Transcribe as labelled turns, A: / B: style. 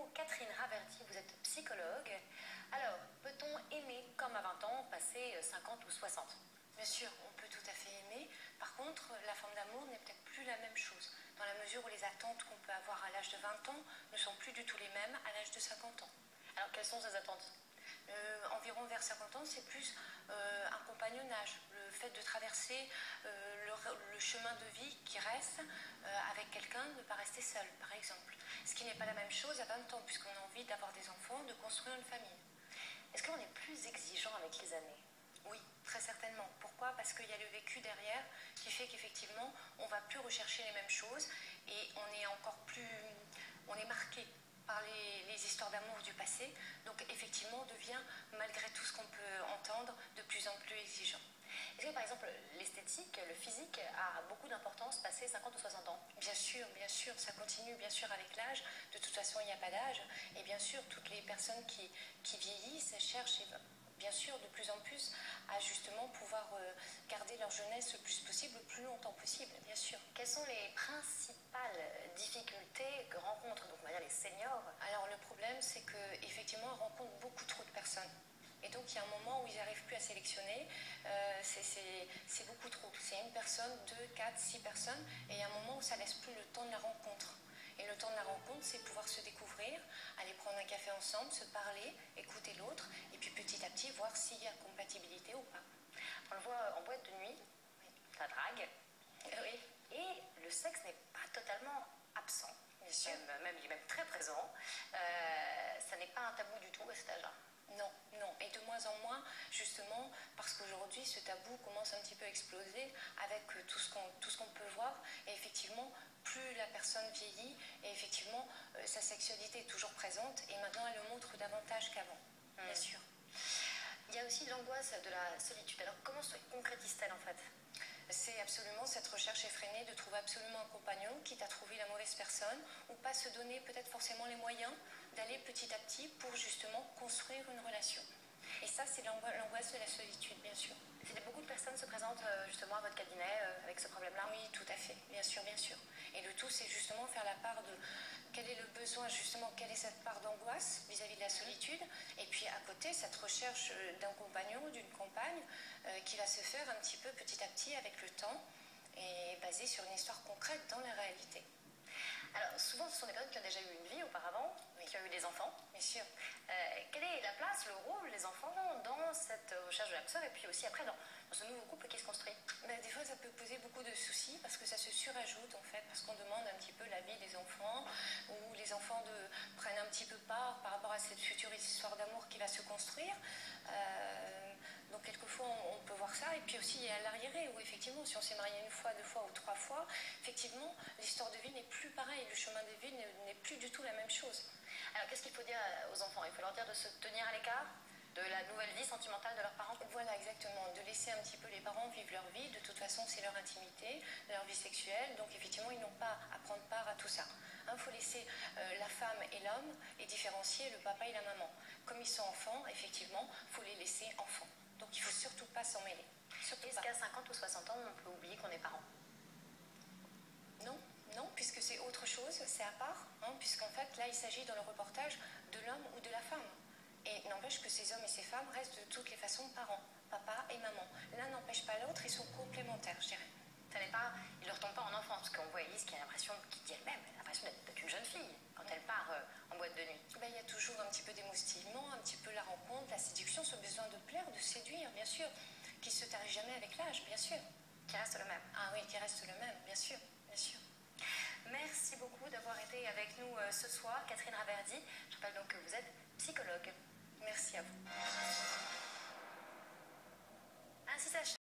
A: vous, Catherine Raverdy, vous êtes psychologue. Alors, peut-on aimer comme à 20 ans, passer 50 ou 60?
B: Bien sûr, on peut tout à fait aimer. Par contre, la forme d'amour n'est peut-être plus la même chose, dans la mesure où les attentes qu'on peut avoir à l'âge de 20 ans ne sont plus du tout les mêmes à l'âge de 50 ans.
A: Alors, quelles sont ces attentes?
B: Environ vers 50 ans, c'est plus un compagnonnage, le fait de traverser le chemin de vie qui reste avec quelqu'un, ne pas rester seul, par exemple. Ce qui n'est pas la même chose à 20 ans, puisqu'on a envie d'avoir des enfants, de construire une famille.
A: Est-ce qu'on est plus exigeant avec les années?
B: Oui, très certainement. Pourquoi? Parce qu'il y a le vécu derrière qui fait qu'effectivement, on ne va plus rechercher les mêmes choses et on est marqué par les histoires d'amour du passé, donc effectivement on devient, malgré tout ce qu'on peut entendre, de plus en plus exigeant.
A: Est-ce que par exemple l'esthétique, le physique a beaucoup d'importance passé 50 ou 60 ans?
B: Bien sûr, ça continue bien sûr avec l'âge, de toute façon il n'y a pas d'âge, et bien sûr toutes les personnes qui vieillissent cherchent bien sûr de plus en plus à justement pouvoir garder leur jeunesse le plus possible, le plus longtemps possible, bien sûr.
A: Quelles sont les principales difficultés que rencontrent donc on va dire les seniors?
B: Alors le problème c'est qu'effectivement ils rencontrent beaucoup trop de personnes. Et donc il y a un moment où ils n'arrivent plus à sélectionner, c'est beaucoup trop. C'est une personne, 2, 4, 6 personnes, et il y a un moment où ça laisse plus le temps de la rencontre. Et le temps de la rencontre, c'est pouvoir se découvrir, aller prendre un café ensemble, se parler, écouter l'autre, et puis petit à petit voir s'il y a compatibilité ou pas.
A: On le voit en boîte de nuit, la drague,
B: oui.
A: Et le sexe n'est pas totalement absent.
B: Bien sûr.
A: Il est même très présent. Ça n'est pas un tabou du tout à cet âge-là.
B: Non, et de moins en moins, justement, parce qu'aujourd'hui, ce tabou commence un petit peu à exploser avec tout ce qu'on peut voir, et effectivement, plus la personne vieillit, et effectivement, sa sexualité est toujours présente, et maintenant, elle le montre davantage qu'avant, bien sûr.
A: Il y a aussi l'angoisse de la solitude. Alors, comment se concrétise-t-elle, en fait?
B: C'est absolument cette recherche effrénée de trouver absolument un compagnon, quitte à trouver la mauvaise personne, ou pas se donner peut-être forcément les moyens d'aller petit à petit pour justement construire une relation. Et ça, c'est l'angoisse de la solitude, bien sûr.
A: Beaucoup de personnes se présentent justement à votre cabinet avec ce problème-là?
B: Oui, tout à fait, bien sûr. Et le tout, c'est justement faire la part de quel est le besoin, justement, quelle est cette part d'angoisse vis-à-vis de la solitude, et puis à côté, cette recherche d'un compagnon ou d'une compagne qui va se faire un petit peu petit à petit avec le temps, et basée sur une histoire concrète dans la réalité.
A: Alors, souvent, ce sont des personnes qui ont déjà eu une vie auparavant, mais qui ont eu des enfants.
B: Bien sûr.
A: Quelle est la place, le rôle des enfants dans cette recherche de l'âme sœur et puis aussi après dans ce nouveau couple qui se construit?
B: Des fois, ça peut poser beaucoup de soucis parce que ça se surajoute en fait, parce qu'on demande un petit peu l'avis des enfants, ou les enfants prennent un petit peu part par rapport à cette future histoire d'amour qui va se construire. Donc quelquefois on peut voir ça, et puis aussi il y a l'arriéré où effectivement si on s'est marié une fois, 2 fois ou 3 fois, effectivement l'histoire de vie n'est plus pareille, le chemin de vie n'est plus du tout la même chose.
A: Alors qu'est-ce qu'il faut dire aux enfants? Il faut leur dire de se tenir à l'écart de la nouvelle vie sentimentale de leurs parents?
B: Voilà, exactement, de laisser un petit peu les parents vivre leur vie, de toute façon c'est leur intimité, leur vie sexuelle, donc effectivement ils n'ont pas à prendre part à tout ça. Il faut laisser la femme et l'homme et différencier le papa et la maman. Comme ils sont enfants, effectivement, il faut les laisser enfants. Donc il ne faut surtout pas s'en mêler.
A: Est-ce qu'à 50 ou 60 ans, on peut oublier qu'on est parent?
B: Non, puisque c'est autre chose, c'est à part, puisqu'en fait, là, il s'agit dans le reportage de l'homme ou de la femme. Et n'empêche que ces hommes et ces femmes restent de toutes les façons parents, papa et maman. L'un n'empêche pas l'autre, ils sont complémentaires, je dirais.
A: Il ne retombe pas en enfance, parce qu'on voit Elise qui a l'impression, qui dit elle-même, elle a l'impression d'être une jeune fille quand elle part en boîte de nuit.
B: Il y a toujours un petit peu d'émoustillement, un petit peu la rencontre, la séduction, ce besoin de plaire, de séduire, bien sûr, qui se tarit jamais avec l'âge, bien sûr.
A: Qui reste le même.
B: Ah oui, qui reste le même, bien sûr.
A: Merci beaucoup d'avoir été avec nous ce soir, Catherine Raverdy. Je rappelle donc que vous êtes psychologue.
B: Merci à vous.